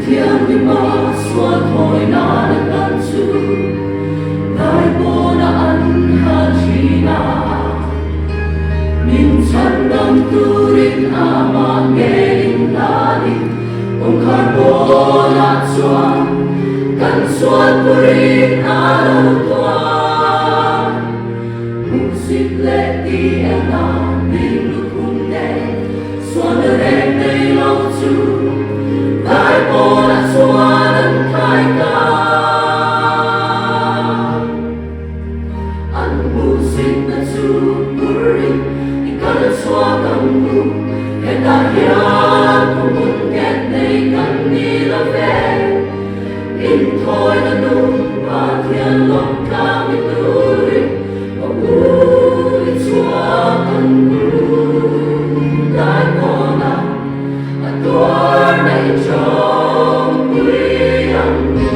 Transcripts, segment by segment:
Thiên đi mà xua thôi na đất lan chu Dai pawnah an ha china Min chan dam turin ama ngein lani Ong khar pawnah chuan kan suan purin alo tuan Musik le ti ena ning lukum ne Suan reng nei lo chu Dai pawnah chuan an khai ka An musik na chu purin ikal chua kam mu Heta hian kumun nget nei kan ni la ve In thôi na nung pa thian lom ka mi turin O ui chua kan mu Dai pawnah a tuar nei chom pui ang mu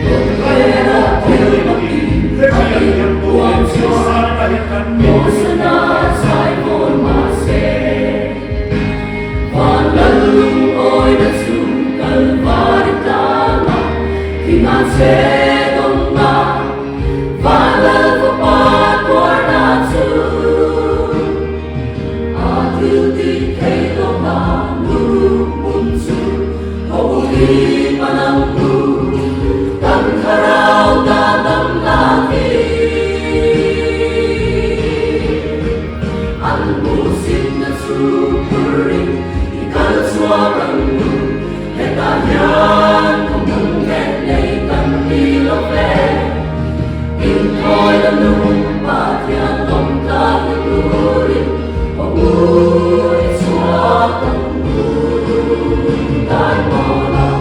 Con khera thiêu makin tuang chuan Mo sana Zaipawl ma se Van lan lung oi na chu kalvari tama Hingan se dong na Van lan ko pa tuar na chu A til ti kay lo na lu mun chu Hau li manang lu Tan kharao na dam na ki An musik na chu purin ikal chua kan mu Heta hian kumun nget nei kan ni lo ve In thôi na nung pa thian lom ka mi turin O ui chua kan mu Dai pawnah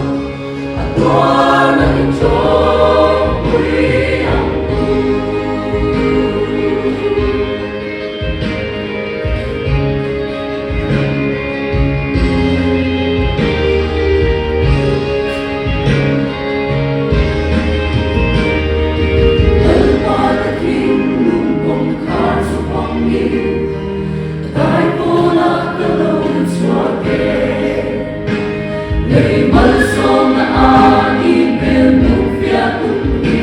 a tuar nei chom pui ang mu Dai pawnah ka lo chua ke Lei mal som na ani bel nu fia tum ni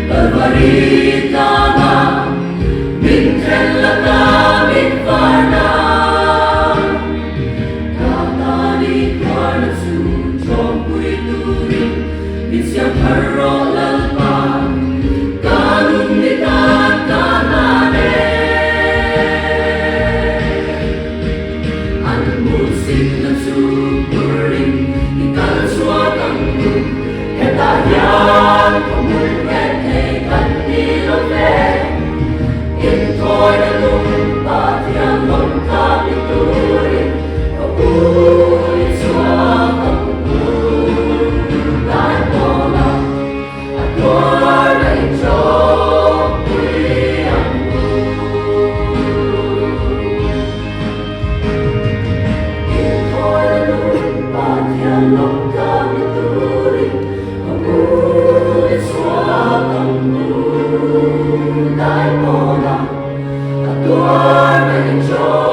Kalvari tama Min khen la ka min varna Kata ni tuar na chu chom pui turin Min siam harro lalpan Kanun ni tan kanane An musik na chu purin ikal chua kan mu Heta hian kumun nget nei kan ni lo ve In thôi na nung pa thian lom ka mi turin O ui chua kan mu Dai pawnah a tuar nei chom pui ang mu In thôi na nung pa thian lom ka mi turin O ui chua kan mu Dai pawnah a tuar nei chom